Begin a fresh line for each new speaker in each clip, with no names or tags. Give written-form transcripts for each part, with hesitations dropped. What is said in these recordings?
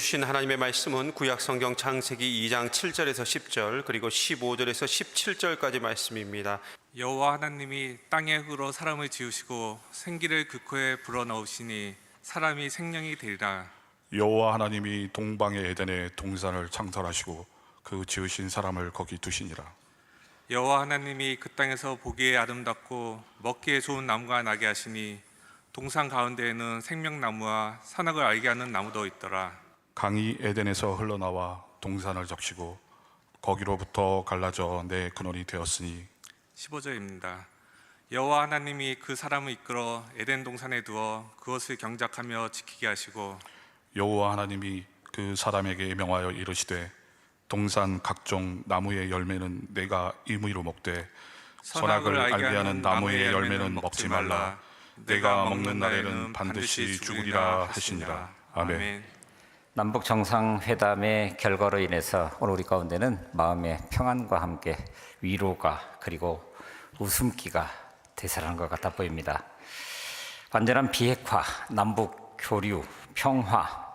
주신 하나님의 말씀은 구약 성경 창세기 2장 7절에서 10절 그리고 15절에서 17절까지 말씀입니다.
여호와 하나님이 땅의 흙으로 사람을 지으시고 생기를 그 코에 불어넣으시니 사람이 생명이 되리라.
여호와 하나님이 동방의 에덴에 동산을 창설하시고 그 지으신 사람을 거기 두시니라.
여호와 하나님이 그 땅에서 보기에 아름답고 먹기에 좋은 나무가 나게 하시니 동산 가운데에는 생명나무와 선악을 알게 하는 나무도 있더라.
강이 에덴에서 흘러나와 동산을 적시고 거기로부터 갈라져 내 근원이 되었으니
15절입니다. 여호와 하나님이 그 사람을 이끌어 에덴 동산에 두어 그것을 경작하며 지키게 하시고
여호와 하나님이 그 사람에게 명하여 이르시되 동산 각종 나무의 열매는 내가 임의로 먹되 선악을 알게 하는 나무의 열매는 먹지 말라. 내가 먹는 날에는 반드시 죽으리라 하시니라. 아멘.
남북 정상회담의 결과로 인해서 오늘 우리 가운데는 마음의 평안과 함께 위로가 그리고 웃음기가 되살아난 것 같아 보입니다. 완전한 비핵화, 남북 교류, 평화,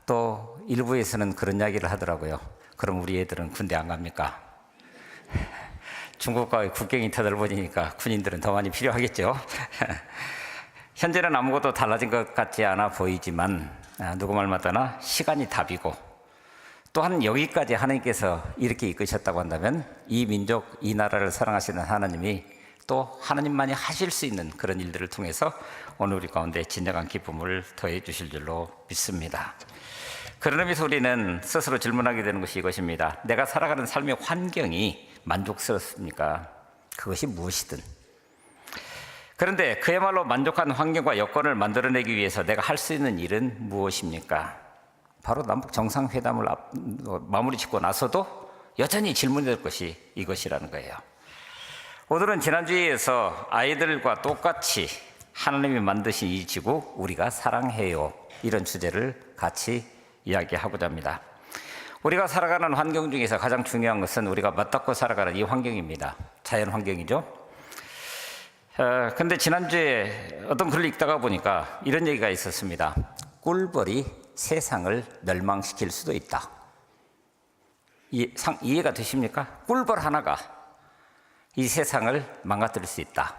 또 일부에서는 그런 이야기를 하더라고요. 그럼 우리 애들은 군대 안 갑니까? 중국과의 국경이 더 넓어지니까 군인들은 더 많이 필요하겠죠. 현재는 아무것도 달라진 것 같지 않아 보이지만 누구 말 맞다나 시간이 답이고, 또한 여기까지 하나님께서 이렇게 이끄셨다고 한다면 이 민족, 이 나라를 사랑하시는 하나님이 또 하나님만이 하실 수 있는 그런 일들을 통해서 오늘 우리 가운데 진정한 기쁨을 더해 주실 줄로 믿습니다. 그런 의미에서 우리는 스스로 질문하게 되는 것이 이것입니다. 내가 살아가는 삶의 환경이 만족스럽습니까? 그것이 무엇이든. 그런데 그야말로 만족한 환경과 여건을 만들어내기 위해서 내가 할 수 있는 일은 무엇입니까? 바로 남북 정상회담을 마무리 짓고 나서도 여전히 질문될 것이 이것이라는 거예요. 오늘은 지난주에서 아이들과 똑같이 하나님이 만드신 이 지구 우리가 사랑해요, 이런 주제를 같이 이야기하고자 합니다. 우리가 살아가는 환경 중에서 가장 중요한 것은 우리가 맞닿고 살아가는 이 환경입니다. 자연 환경이죠. 근데 지난주에 어떤 글을 읽다가 보니까 이런 얘기가 있었습니다. 꿀벌이 세상을 멸망시킬 수도 있다. 이해가 되십니까? 꿀벌 하나가 이 세상을 망가뜨릴 수 있다.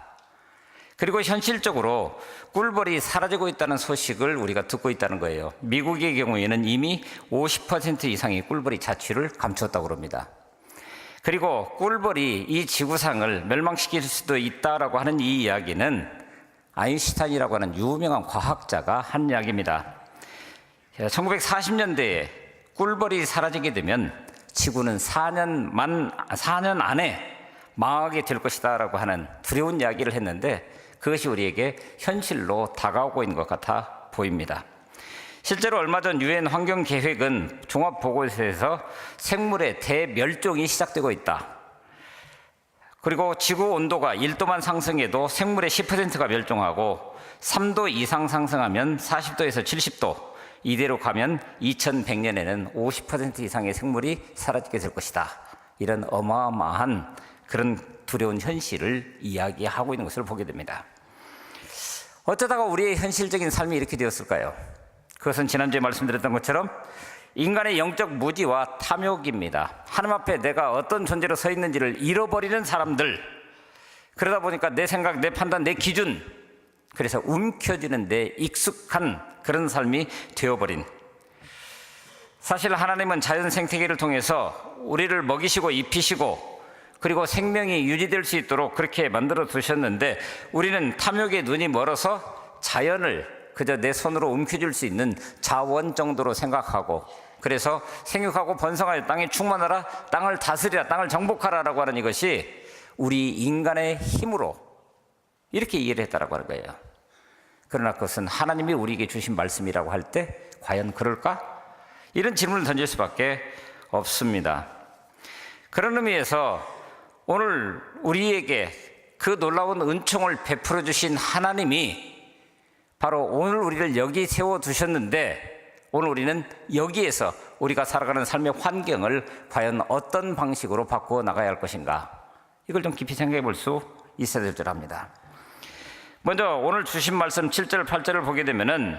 그리고 현실적으로 꿀벌이 사라지고 있다는 소식을 우리가 듣고 있다는 거예요. 미국의 경우에는 이미 50% 이상의 꿀벌이 자취를 감추었다고 합니다. 그리고 꿀벌이 이 지구상을 멸망시킬 수도 있다라고 하는 이 이야기는 아인슈타인이라고 하는 유명한 과학자가 한 이야기입니다. 1940년대에 꿀벌이 사라지게 되면 지구는 4년 안에 망하게 될 것이다 라고 하는 두려운 이야기를 했는데, 그것이 우리에게 현실로 다가오고 있는 것 같아 보입니다. 실제로 얼마 전 유엔 환경계획은 종합보고서에서 생물의 대멸종이 시작되고 있다. 그리고 지구 온도가 1도만 상승해도 생물의 10%가 멸종하고 3도 이상 상승하면 40도에서 70도, 이대로 가면 2100년에는 50% 이상의 생물이 사라지게 될 것이다. 이런 어마어마한 그런 두려운 현실을 이야기하고 있는 것을 보게 됩니다. 어쩌다가 우리의 현실적인 삶이 이렇게 되었을까요? 그것은 지난주에 말씀드렸던 것처럼 인간의 영적 무지와 탐욕입니다. 하나님 앞에 내가 어떤 존재로 서 있는지를 잃어버리는 사람들, 그러다 보니까 내 생각, 내 판단, 내 기준, 그래서 움켜쥐는 데 익숙한 그런 삶이 되어버린, 사실 하나님은 자연 생태계를 통해서 우리를 먹이시고 입히시고 그리고 생명이 유지될 수 있도록 그렇게 만들어 두셨는데, 우리는 탐욕의 눈이 멀어서 자연을 그저 내 손으로 움켜쥘 수 있는 자원 정도로 생각하고, 그래서 생육하고 번성하여 땅에 충만하라, 땅을 다스리라, 땅을 정복하라라고 하는 이것이 우리 인간의 힘으로 이렇게 이해를 했다라고 하는 거예요. 그러나 그것은 하나님이 우리에게 주신 말씀이라고 할 때 과연 그럴까? 이런 질문을 던질 수밖에 없습니다. 그런 의미에서 오늘 우리에게 그 놀라운 은총을 베풀어 주신 하나님이 바로 오늘 우리를 여기 세워두셨는데, 오늘 우리는 여기에서 우리가 살아가는 삶의 환경을 과연 어떤 방식으로 바꾸어 나가야 할 것인가, 이걸 좀 깊이 생각해 볼 수 있어야 될 줄 압니다. 먼저 오늘 주신 말씀 7절, 8절을 보게 되면은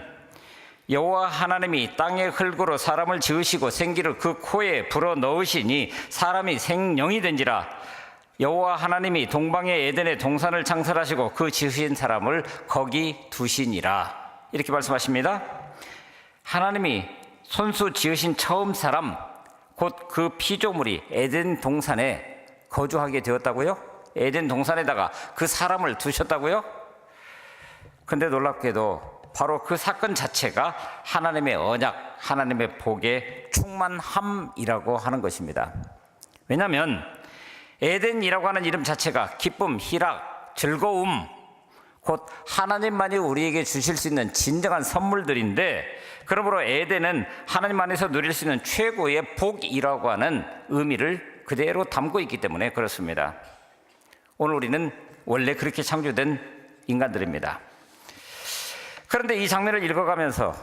여호와 하나님이 땅의 흙으로 사람을 지으시고 생기를 그 코에 불어 넣으시니 사람이 생령이 된지라. 여호와 하나님이 동방의 에덴의 동산을 창설하시고 그 지으신 사람을 거기 두시니라. 이렇게 말씀하십니다. 하나님이 손수 지으신 처음 사람, 곧 그 피조물이 에덴 동산에 거주하게 되었다고요? 에덴 동산에다가 그 사람을 두셨다고요? 근데 놀랍게도 바로 그 사건 자체가 하나님의 언약, 하나님의 복의 충만함이라고 하는 것입니다. 왜냐하면 에덴이라고 하는 이름 자체가 기쁨, 희락, 즐거움, 곧 하나님만이 우리에게 주실 수 있는 진정한 선물들인데, 그러므로 에덴은 하나님 안에서 누릴 수 있는 최고의 복이라고 하는 의미를 그대로 담고 있기 때문에 그렇습니다. 오늘 우리는 원래 그렇게 창조된 인간들입니다. 그런데 이 장면을 읽어가면서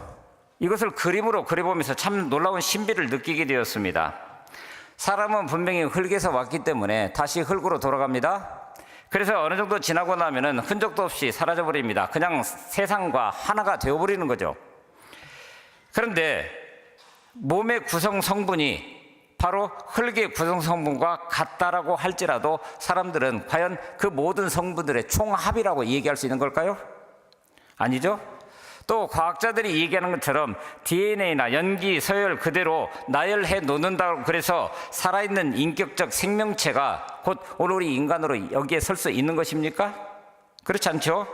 이것을 그림으로 그려보면서 참 놀라운 신비를 느끼게 되었습니다. 사람은 분명히 흙에서 왔기 때문에 다시 흙으로 돌아갑니다. 그래서 어느 정도 지나고 나면은 흔적도 없이 사라져버립니다. 그냥 세상과 하나가 되어버리는 거죠. 그런데 몸의 구성 성분이 바로 흙의 구성 성분과 같다라고 할지라도 사람들은 과연 그 모든 성분들의 총합이라고 얘기할 수 있는 걸까요? 아니죠. 또 과학자들이 얘기하는 것처럼 DNA나 연기, 서열 그대로 나열해 놓는다고 그래서 살아있는 인격적 생명체가 곧 오늘 우리 인간으로 여기에 설 수 있는 것입니까? 그렇지 않죠.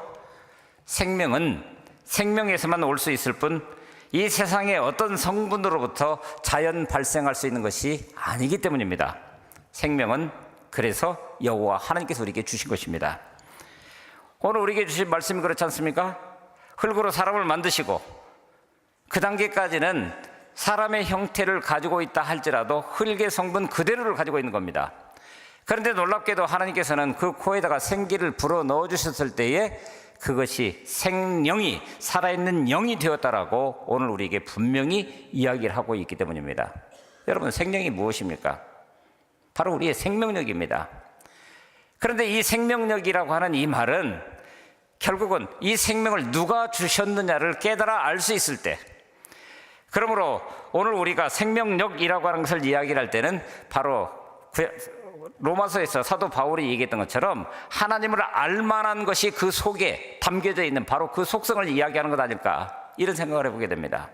생명은 생명에서만 올 수 있을 뿐 이 세상의 어떤 성분으로부터 자연 발생할 수 있는 것이 아니기 때문입니다. 생명은 그래서 여호와 하나님께서 우리에게 주신 것입니다. 오늘 우리에게 주신 말씀이 그렇지 않습니까? 흙으로 사람을 만드시고 그 단계까지는 사람의 형태를 가지고 있다 할지라도 흙의 성분 그대로를 가지고 있는 겁니다. 그런데 놀랍게도 하나님께서는 그 코에다가 생기를 불어 넣어 주셨을 때에 그것이 생명이 살아있는 영이 되었다라고 오늘 우리에게 분명히 이야기를 하고 있기 때문입니다. 여러분, 생명이 무엇입니까? 바로 우리의 생명력입니다. 그런데 이 생명력이라고 하는 이 말은 결국은 이 생명을 누가 주셨느냐를 깨달아 알 수 있을 때, 그러므로 오늘 우리가 생명력이라고 하는 것을 이야기를 할 때는 바로 로마서에서 사도 바울이 얘기했던 것처럼 하나님을 알만한 것이 그 속에 담겨져 있는 바로 그 속성을 이야기하는 것 아닐까, 이런 생각을 해보게 됩니다.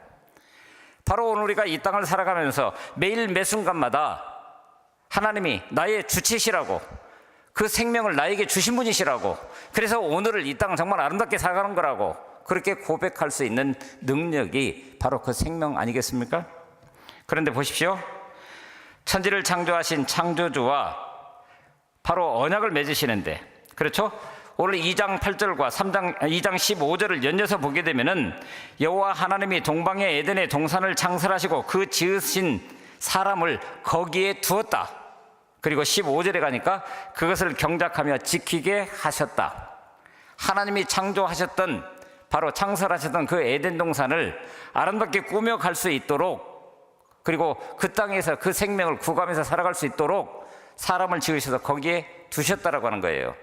바로 오늘 우리가 이 땅을 살아가면서 매일 매 순간마다 하나님이 나의 주체시라고, 그 생명을 나에게 주신 분이시라고, 그래서 오늘을 이 땅을 정말 아름답게 살아가는 거라고 그렇게 고백할 수 있는 능력이 바로 그 생명 아니겠습니까? 그런데 보십시오. 천지를 창조하신 창조주와 바로 언약을 맺으시는데, 그렇죠? 오늘 2장 8절과 2장 15절을 연이어서 보게 되면은 여호와 하나님이 동방의 에덴의 동산을 창설하시고 그 지으신 사람을 거기에 두었다. 그리고 15절에 가니까 그것을 경작하며 지키게 하셨다. 하나님이 창조하셨던, 바로 창설하셨던 그 에덴 동산을 아름답게 꾸며갈 수 있도록, 그리고 그 땅에서 그 생명을 구가면서 살아갈 수 있도록 사람을 지으셔서 거기에 두셨다라고 하는 거예요.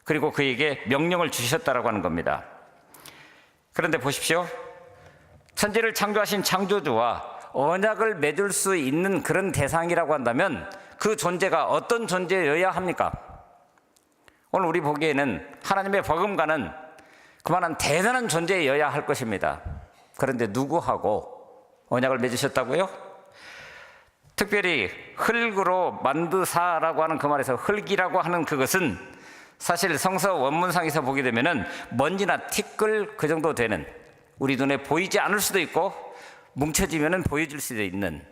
그리고 그에게 명령을 주셨다라고 하는 겁니다. 그런데 보십시오. 천지를 창조하신 창조주와 언약을 맺을 수 있는 그런 대상이라고 한다면 그 존재가 어떤 존재여야 합니까? 오늘 우리 보기에는 하나님의 버금가는 그만한 대단한 존재여야 할 것입니다. 그런데 누구하고 언약을 맺으셨다고요? 특별히 흙으로 만드사라고 하는 그 말에서 흙이라고 하는 그것은 사실 성서 원문상에서 보게 되면은 먼지나 티끌 그 정도 되는, 우리 눈에 보이지 않을 수도 있고 뭉쳐지면은 보여질 수도 있는,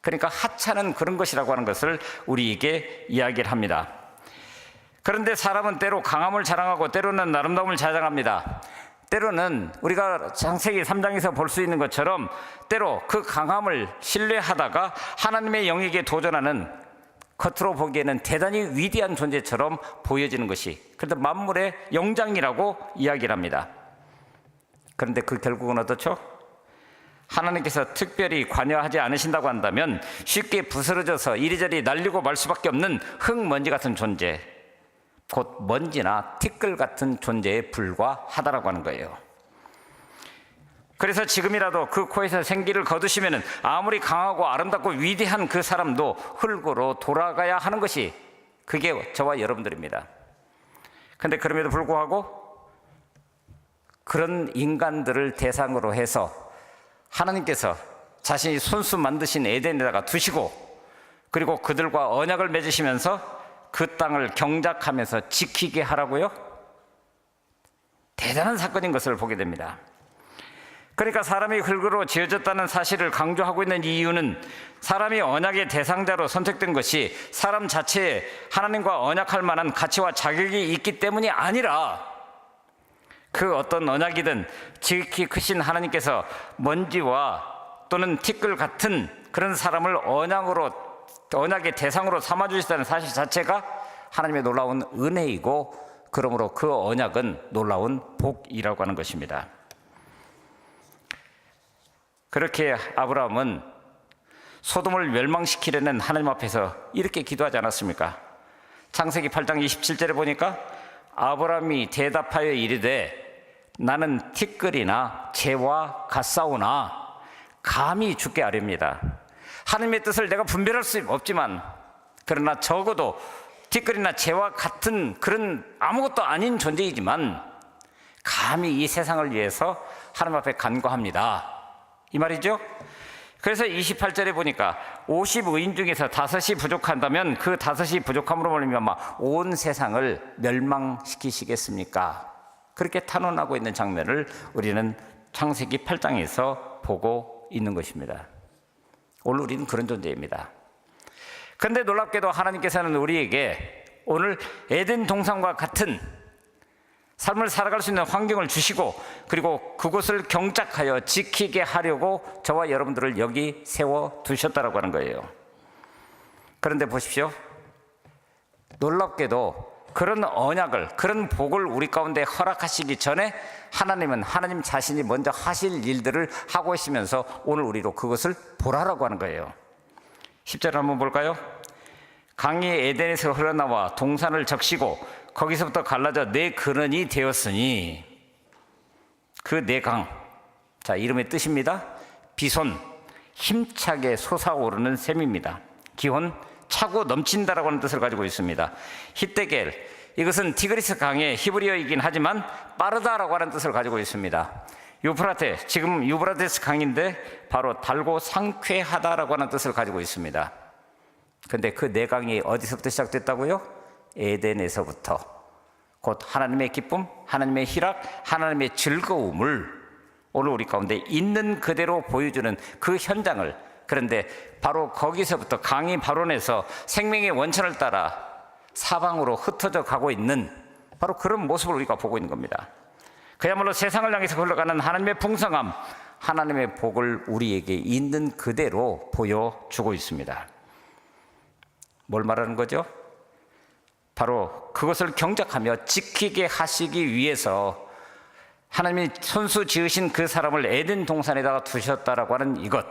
그러니까 하찮은 그런 것이라고 하는 것을 우리에게 이야기를 합니다. 그런데 사람은 때로 강함을 자랑하고 때로는 아름다움을 자랑합니다. 때로는 우리가 창세기 3장에서 볼 수 있는 것처럼 때로 그 강함을 신뢰하다가 하나님의 영에게 도전하는, 겉으로 보기에는 대단히 위대한 존재처럼 보여지는 것이, 그런데 만물의 영장이라고 이야기를 합니다. 그런데 그 결국은 어떻죠? 하나님께서 특별히 관여하지 않으신다고 한다면 쉽게 부스러져서 이리저리 날리고 말 수밖에 없는 흙먼지 같은 존재, 곧 먼지나 티끌 같은 존재에 불과하다라고 하는 거예요. 그래서 지금이라도 그 코에서 생기를 거두시면 아무리 강하고 아름답고 위대한 그 사람도 흙으로 돌아가야 하는 것이 그게 저와 여러분들입니다. 그런데 그럼에도 불구하고 그런 인간들을 대상으로 해서 하나님께서 자신이 손수 만드신 에덴에다가 두시고 그리고 그들과 언약을 맺으시면서 그 땅을 경작하면서 지키게 하라고요? 대단한 사건인 것을 보게 됩니다. 그러니까 사람이 흙으로 지어졌다는 사실을 강조하고 있는 이유는 사람이 언약의 대상자로 선택된 것이 사람 자체에 하나님과 언약할 만한 가치와 자격이 있기 때문이 아니라 그 어떤 언약이든 지극히 크신 하나님께서 먼지와 또는 티끌 같은 그런 사람을 언약의 대상으로 삼아주시다는 사실 자체가 하나님의 놀라운 은혜이고 그러므로 그 언약은 놀라운 복이라고 하는 것입니다. 그렇게 아브라함은 소돔을 멸망시키려는 하나님 앞에서 이렇게 기도하지 않았습니까? 창세기 8장 27절에 보니까 아브라함이 대답하여 이르되 나는 티끌이나 재와 같사오나 감히 주께 아뢰옵니다. 하나님의 뜻을 내가 분별할 수 없지만 그러나 적어도 티끌이나 재와 같은 그런 아무것도 아닌 존재이지만 감히 이 세상을 위해서 하나님 앞에 간구합니다. 이 말이죠. 그래서 28절에 보니까 50의인 중에서 5이 부족한다면 그 5이 부족함으로 말미암아 온 세상을 멸망시키시겠습니까? 그렇게 탄원하고 있는 장면을 우리는 창세기 8장에서 보고 있는 것입니다. 오늘 우리는 그런 존재입니다. 그런데 놀랍게도 하나님께서는 우리에게 오늘 에덴 동산과 같은 삶을 살아갈 수 있는 환경을 주시고 그리고 그곳을 경작하여 지키게 하려고 저와 여러분들을 여기 세워두셨다고 하는 거예요. 그런데 보십시오. 놀랍게도 그런 언약을, 그런 복을 우리 가운데 허락하시기 전에 하나님은 하나님 자신이 먼저 하실 일들을 하고 계시면서 오늘 우리로 그것을 보라라고 하는 거예요. 10절 한번 볼까요? 강이 에덴에서 흘러나와 동산을 적시고 거기서부터 갈라져 네 근원이 되었으니 그 네 강, 자 이름의 뜻입니다. 비손, 힘차게 솟아오르는 샘입니다. 기혼, 차고 넘친다라고 하는 뜻을 가지고 있습니다. 히데겔, 이것은 티그리스 강의 히브리어이긴 하지만 빠르다라고 하는 뜻을 가지고 있습니다. 유프라테, 지금 유브라데스 강인데 바로 달고 상쾌하다라고 하는 뜻을 가지고 있습니다. 그런데 그 네 강이 어디서부터 시작됐다고요? 에덴에서부터. 곧 하나님의 기쁨, 하나님의 희락, 하나님의 즐거움을 오늘 우리 가운데 있는 그대로 보여주는 그 현장을, 그런데 바로 거기서부터 강이 발원해서 생명의 원천을 따라 사방으로 흩어져 가고 있는 바로 그런 모습을 우리가 보고 있는 겁니다. 그야말로 세상을 향해서 흘러가는 하나님의 풍성함, 하나님의 복을 우리에게 있는 그대로 보여주고 있습니다. 뭘 말하는 거죠? 바로 그것을 경작하며 지키게 하시기 위해서 하나님이 손수 지으신 그 사람을 에덴 동산에다가 두셨다라고 하는 이것,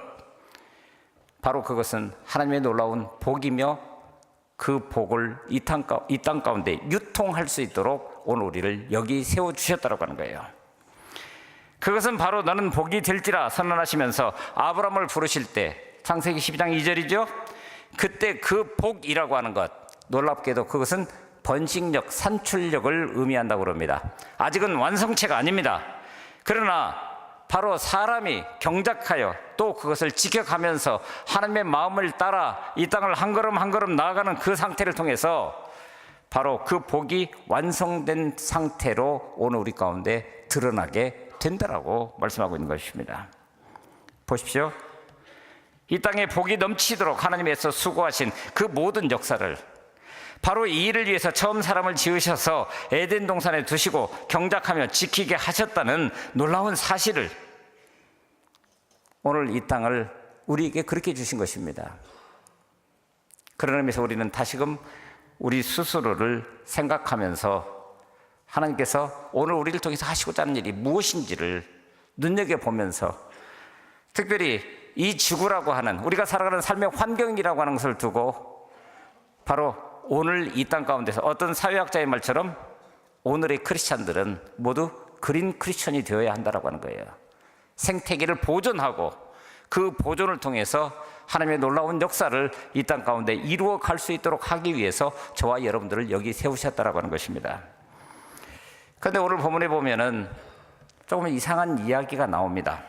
바로 그것은 하나님의 놀라운 복이며 그 복을 이 땅 가운데 유통할 수 있도록 오늘 우리를 여기 세워주셨다라고 하는 거예요. 그것은 바로 너는 복이 될지라 선언하시면서 아브라함을 부르실 때 창세기 12장 2절이죠. 그때 그 복이라고 하는 것, 놀랍게도 그것은 번식력, 산출력을 의미한다고 그럽니다. 아직은 완성체가 아닙니다. 그러나 바로 사람이 경작하여 또 그것을 지켜가면서 하나님의 마음을 따라 이 땅을 한 걸음 한 걸음 나아가는 그 상태를 통해서 바로 그 복이 완성된 상태로 오늘 우리 가운데 드러나게 된다라고 말씀하고 있는 것입니다. 보십시오. 이 땅에 복이 넘치도록 하나님께서 수고하신 그 모든 역사를, 바로 이 일을 위해서 처음 사람을 지으셔서 에덴 동산에 두시고 경작하며 지키게 하셨다는 놀라운 사실을 오늘 이 땅을 우리에게 그렇게 주신 것입니다. 그런 의미에서 우리는 다시금 우리 스스로를 생각하면서 하나님께서 오늘 우리를 통해서 하시고자 하는 일이 무엇인지를 눈여겨보면서, 특별히 이 지구라고 하는 우리가 살아가는 삶의 환경이라고 하는 것을 두고 바로 오늘 이 땅 가운데서 어떤 사회학자의 말처럼 오늘의 크리스찬들은 모두 그린 크리스천이 되어야 한다라고 하는 거예요. 생태계를 보존하고 그 보존을 통해서 하나님의 놀라운 역사를 이 땅 가운데 이루어 갈 수 있도록 하기 위해서 저와 여러분들을 여기 세우셨다라고 하는 것입니다. 그런데 오늘 본문에 보면은 조금 이상한 이야기가 나옵니다.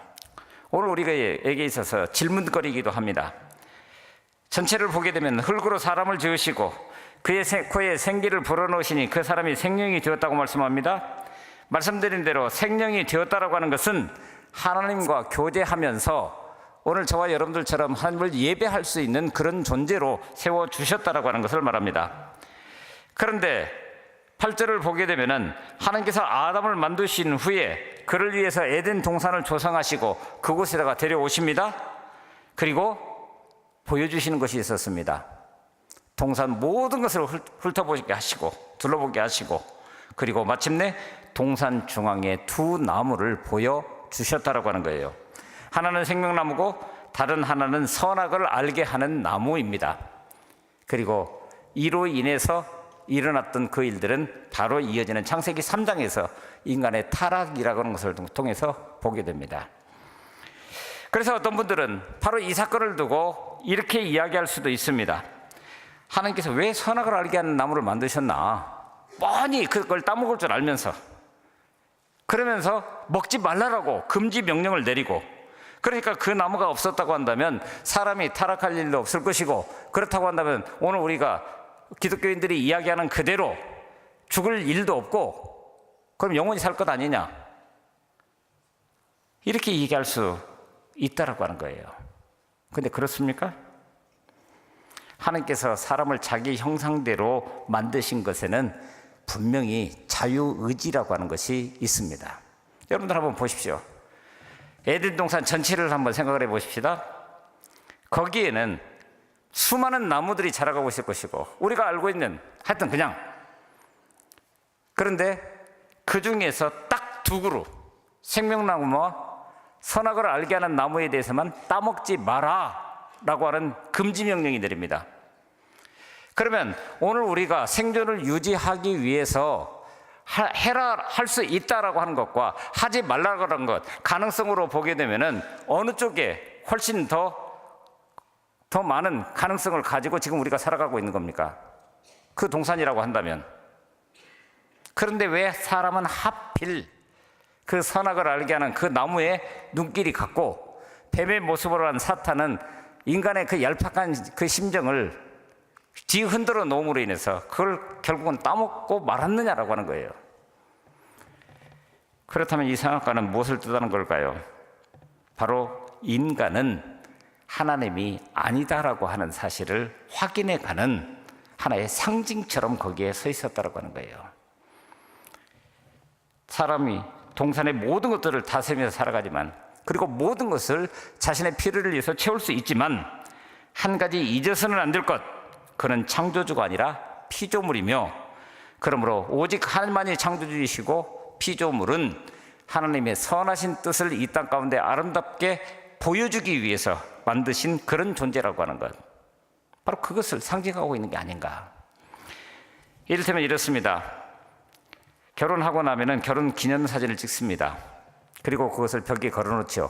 오늘 우리에게 있어서 질문거리이기도 합니다. 전체를 보게 되면 흙으로 사람을 지으시고 그의 코에 생기를 불어넣으시니 그 사람이 생명이 되었다고 말씀합니다. 말씀드린 대로 생명이 되었다라고 하는 것은 하나님과 교제하면서 오늘 저와 여러분들처럼 하나님을 예배할 수 있는 그런 존재로 세워주셨다라고 하는 것을 말합니다. 그런데 8절을 보게 되면 하나님께서 아담을 만드신 후에 그를 위해서 에덴 동산을 조성하시고 그곳에다가 데려오십니다. 그리고 보여주시는 것이 있었습니다. 동산 모든 것을 훑어보게 하시고 둘러보게 하시고 그리고 마침내 동산 중앙에 두 나무를 보여주셨다라고 하는 거예요. 하나는 생명나무고 다른 하나는 선악을 알게 하는 나무입니다. 그리고 이로 인해서 일어났던 그 일들은 바로 이어지는 창세기 3장에서 인간의 타락이라고 하는 것을 통해서 보게 됩니다. 그래서 어떤 분들은 바로 이 사건을 두고 이렇게 이야기할 수도 있습니다. 하나님께서 왜 선악을 알게 하는 나무를 만드셨나? 뻔히 그걸 따먹을 줄 알면서 그러면서 먹지 말라라고 금지 명령을 내리고 그러니까 그 나무가 없었다고 한다면 사람이 타락할 일도 없을 것이고 그렇다고 한다면 오늘 우리가 기독교인들이 이야기하는 그대로 죽을 일도 없고 그럼 영원히 살 것 아니냐 이렇게 얘기할 수 있다라고 하는 거예요. 근데 그렇습니까? 하나님께서 사람을 자기 형상대로 만드신 것에는 분명히 자유의지라고 하는 것이 있습니다. 여러분들 한번 보십시오. 에덴 동산 전체를 한번 생각을 해 보십시다. 거기에는 수많은 나무들이 자라가고 있을 것이고 우리가 알고 있는 하여튼 그냥 그런데 그 중에서 딱 두 그루 생명나무와 선악을 알게 하는 나무에 대해서만 따먹지 마라 라고 하는 금지 명령이 내립니다. 그러면 오늘 우리가 생존을 유지하기 위해서 해라 할 수 있다라고 하는 것과 하지 말라고 하는 것 가능성으로 보게 되면은 어느 쪽에 훨씬 더 많은 가능성을 가지고 지금 우리가 살아가고 있는 겁니까? 그 동산이라고 한다면. 그런데 왜 사람은 하필 그 선악을 알게 하는 그 나무에 눈길이 갔고 뱀의 모습으로 한 사탄은 인간의 그 얄팍한 그 심정을 뒤흔들어 놓음으로 인해서 그걸 결국은 따먹고 말았느냐라고 하는 거예요. 그렇다면 이 선악과는 무엇을 뜻하는 걸까요? 바로 인간은 하나님이 아니다라고 하는 사실을 확인해 가는 하나의 상징처럼 거기에 서 있었다라고 하는 거예요. 사람이 동산의 모든 것들을 다스리면서 살아가지만 그리고 모든 것을 자신의 필요를 위해서 채울 수 있지만 한 가지 잊어서는 안 될 것, 그는 창조주가 아니라 피조물이며 그러므로 오직 하나님만이 창조주이시고 피조물은 하나님의 선하신 뜻을 이 땅 가운데 아름답게 보여주기 위해서 만드신 그런 존재라고 하는 것, 바로 그것을 상징하고 있는 게 아닌가. 이를테면 이렇습니다. 결혼하고 나면은 결혼 기념사진을 찍습니다. 그리고 그것을 벽에 걸어놓죠.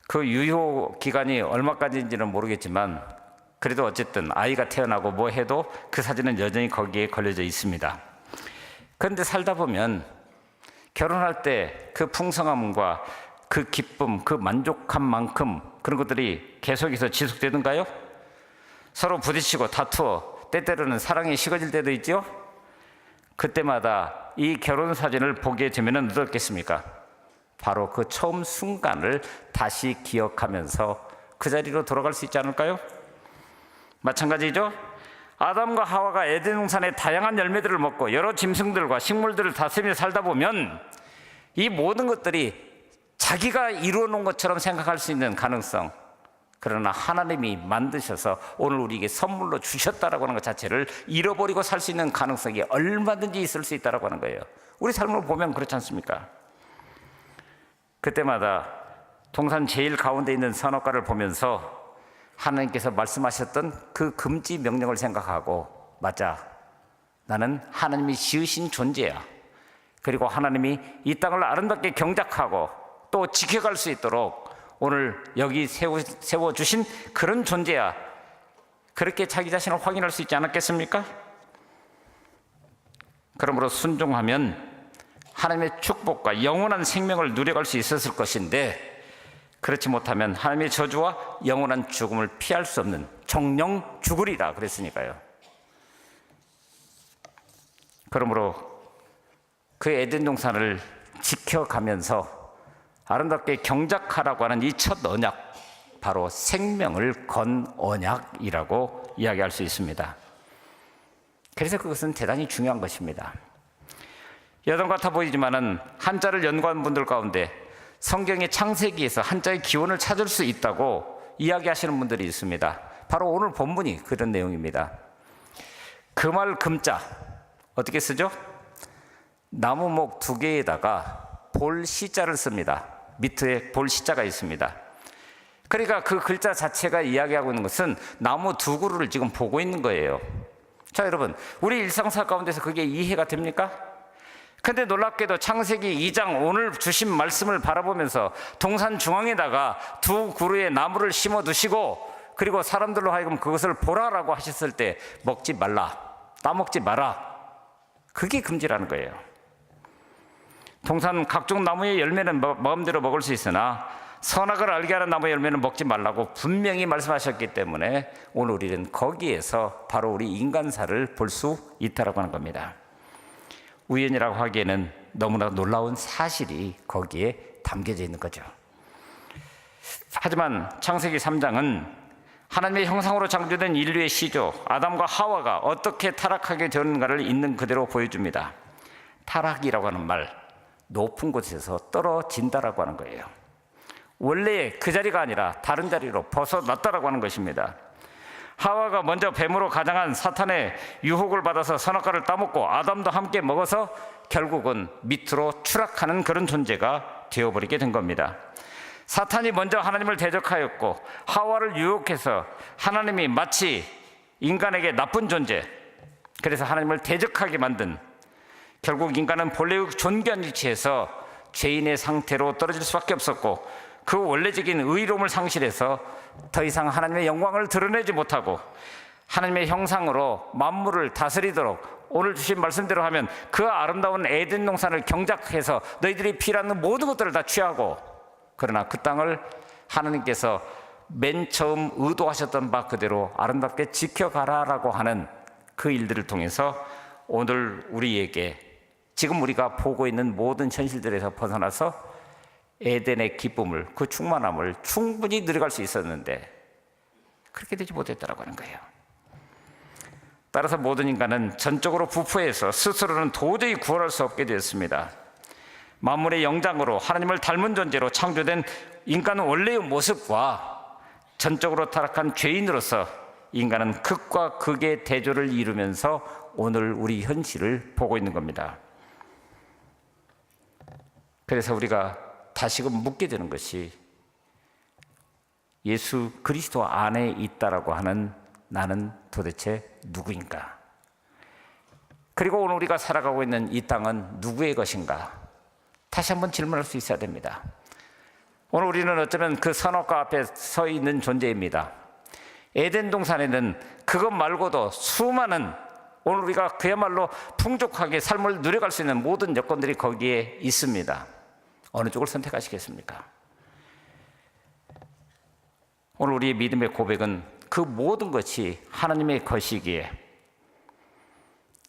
그 유효 기간이 얼마까지인지는 모르겠지만 그래도 어쨌든 아이가 태어나고 뭐 해도 그 사진은 여전히 거기에 걸려져 있습니다. 그런데 살다 보면 결혼할 때 그 풍성함과 그 기쁨, 그 만족한 만큼 그런 것들이 계속해서 지속되던가요? 서로 부딪히고 다투어 때때로는 사랑이 식어질 때도 있죠? 그때마다 이 결혼 사진을 보게 되면 어떻겠습니까? 바로 그 처음 순간을 다시 기억하면서 그 자리로 돌아갈 수 있지 않을까요? 마찬가지죠. 아담과 하와가 에덴 동산의 다양한 열매들을 먹고 여러 짐승들과 식물들을 다스리며 살다 보면 이 모든 것들이 자기가 이루어 놓은 것처럼 생각할 수 있는 가능성, 그러나 하나님이 만드셔서 오늘 우리에게 선물로 주셨다라고 하는 것 자체를 잃어버리고 살 수 있는 가능성이 얼마든지 있을 수 있다라고 하는 거예요. 우리 삶을 보면 그렇지 않습니까? 그때마다 동산 제일 가운데 있는 선악과를 보면서 하나님께서 말씀하셨던 그 금지 명령을 생각하고, 맞아, 나는 하나님이 지으신 존재야. 그리고 하나님이 이 땅을 아름답게 경작하고 또 지켜갈 수 있도록 오늘 여기 세워주신 그런 존재야. 그렇게 자기 자신을 확인할 수 있지 않았겠습니까? 그러므로 순종하면 하나님의 축복과 영원한 생명을 누려갈 수 있었을 것인데, 그렇지 못하면 하나님의 저주와 영원한 죽음을 피할 수 없는 정령 죽으리라 그랬으니까요. 그러므로 그 에덴 동산을 지켜가면서 아름답게 경작하라고 하는 이 첫 언약, 바로 생명을 건 언약이라고 이야기할 수 있습니다. 그래서 그것은 대단히 중요한 것입니다. 여담 같아 보이지만은 한자를 연구한 분들 가운데 성경의 창세기에서 한자의 기원을 찾을 수 있다고 이야기하시는 분들이 있습니다. 바로 오늘 본문이 그런 내용입니다. 금알 금자 어떻게 쓰죠? 나무목 2개에다가 볼시자를 씁니다. 밑에 볼시자가 있습니다. 그러니까 그 글자 자체가 이야기하고 있는 것은 나무 2그루를 지금 보고 있는 거예요. 자, 여러분, 우리 일상사 가운데서 그게 이해가 됩니까? 근데 놀랍게도 창세기 2장 오늘 주신 말씀을 바라보면서 동산 중앙에다가 2그루의 나무를 심어 두시고, 그리고 사람들로 하여금 그것을 보라라고 하셨을 때 먹지 말라, 따먹지 마라, 그게 금지라는 거예요. 동산 각종 나무의 열매는 마음대로 먹을 수 있으나 선악을 알게 하는 나무의 열매는 먹지 말라고 분명히 말씀하셨기 때문에 오늘 우리는 거기에서 바로 우리 인간사를 볼 수 있다라고 하는 겁니다. 우연이라고 하기에는 너무나 놀라운 사실이 거기에 담겨져 있는 거죠. 하지만 창세기 3장은 하나님의 형상으로 창조된 인류의 시조 아담과 하와가 어떻게 타락하게 되었는가를 있는 그대로 보여줍니다. 타락이라고 하는 말, 높은 곳에서 떨어진다라고 하는 거예요. 원래 그 자리가 아니라 다른 자리로 벗어났다라고 하는 것입니다. 하와가 먼저 뱀으로 가장한 사탄의 유혹을 받아서 선악과를 따먹고 아담도 함께 먹어서 결국은 밑으로 추락하는 그런 존재가 되어버리게 된 겁니다. 사탄이 먼저 하나님을 대적하였고 하와를 유혹해서 하나님이 마치 인간에게 나쁜 존재, 그래서 하나님을 대적하게 만든, 결국 인간은 본래의 존귀한 위치에서 죄인의 상태로 떨어질 수밖에 없었고 그 원래적인 의로움을 상실해서 더 이상 하나님의 영광을 드러내지 못하고 하나님의 형상으로 만물을 다스리도록 오늘 주신 말씀대로 하면 그 아름다운 에덴 동산을 경작해서 너희들이 필요한 모든 것들을 다 취하고, 그러나 그 땅을 하나님께서 맨 처음 의도하셨던 바 그대로 아름답게 지켜가라라고 하는 그 일들을 통해서 오늘 우리에게 지금 우리가 보고 있는 모든 현실들에서 벗어나서 에덴의 기쁨을, 그 충만함을 충분히 누려갈 수 있었는데 그렇게 되지 못했다라고 하는 거예요. 따라서 모든 인간은 전적으로 부패해서 스스로는 도저히 구원할 수 없게 되었습니다. 만물의 영장으로 하나님을 닮은 존재로 창조된 인간은 원래의 모습과 전적으로 타락한 죄인으로서 인간은 극과 극의 대조를 이루면서 오늘 우리 현실을 보고 있는 겁니다. 그래서 우리가 다시금 묻게 되는 것이 예수 그리스도 안에 있다라고 하는 나는 도대체 누구인가? 그리고 오늘 우리가 살아가고 있는 이 땅은 누구의 것인가? 다시 한번 질문할 수 있어야 됩니다. 오늘 우리는 어쩌면 그 선악과 앞에 서 있는 존재입니다. 에덴 동산에는 그것 말고도 수많은, 오늘 우리가 그야말로 풍족하게 삶을 누려갈 수 있는 모든 여건들이 거기에 있습니다. 어느 쪽을 선택하시겠습니까? 오늘 우리의 믿음의 고백은 그 모든 것이 하나님의 것이기에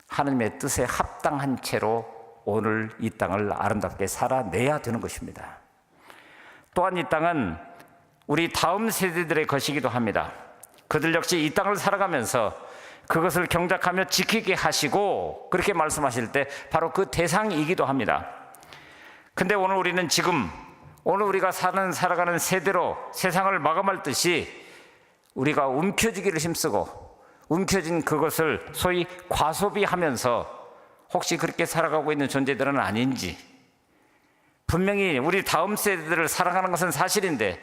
하나님의 뜻에 합당한 채로 오늘 이 땅을 아름답게 살아내야 되는 것입니다. 또한 이 땅은 우리 다음 세대들의 것이기도 합니다. 그들 역시 이 땅을 살아가면서 그것을 경작하며 지키게 하시고 그렇게 말씀하실 때 바로 그 대상이기도 합니다. 근데 오늘 우리는 지금 오늘 우리가 살아가는 세대로 세상을 마감할 듯이 우리가 움켜쥐기를 힘쓰고 움켜진 그것을 소위 과소비하면서 혹시 그렇게 살아가고 있는 존재들은 아닌지, 분명히 우리 다음 세대들을 사랑하는 것은 사실인데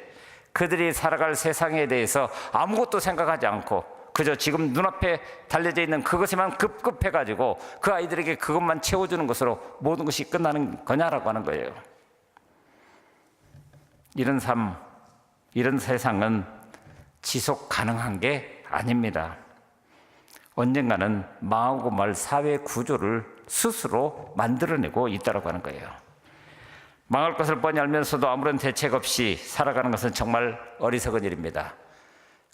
그들이 살아갈 세상에 대해서 아무것도 생각하지 않고 그저 지금 눈앞에 달려져 있는 그것에만 급급해가지고 그 아이들에게 그것만 채워주는 것으로 모든 것이 끝나는 거냐라고 하는 거예요. 이런 삶, 이런 세상은 지속 가능한 게 아닙니다. 언젠가는 망하고 말 사회 구조를 스스로 만들어내고 있다고 하는 거예요. 망할 것을 뻔히 알면서도 아무런 대책 없이 살아가는 것은 정말 어리석은 일입니다.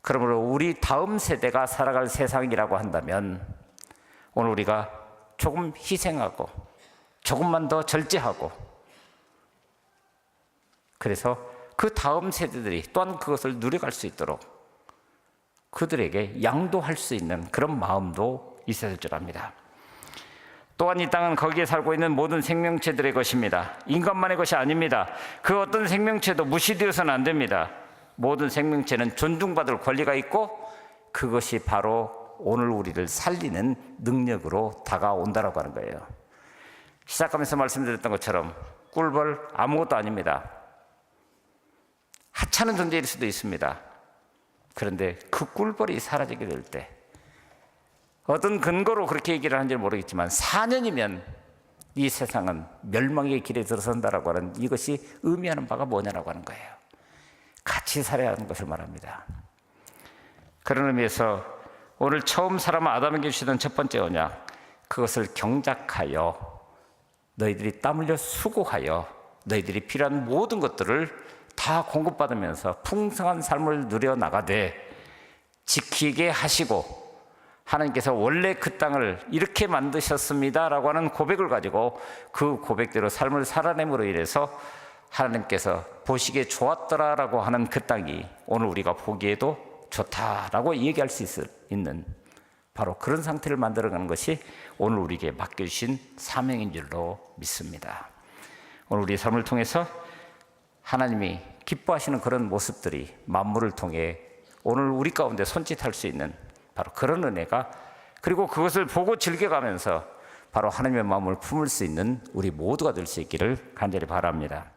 그러므로 우리 다음 세대가 살아갈 세상이라고 한다면 오늘 우리가 조금 희생하고 조금만 더 절제하고 그래서 그 다음 세대들이 또한 그것을 누려갈 수 있도록 그들에게 양도할 수 있는 그런 마음도 있어야 될 줄 압니다. 또한 이 땅은 거기에 살고 있는 모든 생명체들의 것입니다. 인간만의 것이 아닙니다. 그 어떤 생명체도 무시되어서는 안 됩니다. 모든 생명체는 존중받을 권리가 있고 그것이 바로 오늘 우리를 살리는 능력으로 다가온다라고 하는 거예요. 시작하면서 말씀드렸던 것처럼 꿀벌 아무것도 아닙니다. 하찮은 존재일 수도 있습니다. 그런데 그 꿀벌이 사라지게 될 때 어떤 근거로 그렇게 얘기를 하는지 모르겠지만 4년이면 이 세상은 멸망의 길에 들어선다라고 하는 이것이 의미하는 바가 뭐냐라고 하는 거예요. 같이 살아야 하는 것을 말합니다. 그런 의미에서 오늘 처음 사람 아담에게 주시던 첫 번째 언약, 그것을 경작하여 너희들이 땀 흘려 수고하여 너희들이 필요한 모든 것들을 다 공급받으면서 풍성한 삶을 누려나가되 지키게 하시고 하나님께서 원래 그 땅을 이렇게 만드셨습니다라고 하는 고백을 가지고 그 고백대로 삶을 살아냄으로 인해서 하나님께서 보시기에 좋았더라라고 하는 그 땅이 오늘 우리가 보기에도 좋다라고 얘기할 수 있는 바로 그런 상태를 만들어가는 것이 오늘 우리에게 맡겨주신 사명인 줄로 믿습니다. 오늘 우리의 삶을 통해서 하나님이 기뻐하시는 그런 모습들이 만물을 통해 오늘 우리 가운데 손짓할 수 있는 바로 그런 은혜가 그리고 그것을 보고 즐겨가면서 바로 하나님의 마음을 품을 수 있는 우리 모두가 될 수 있기를 간절히 바랍니다.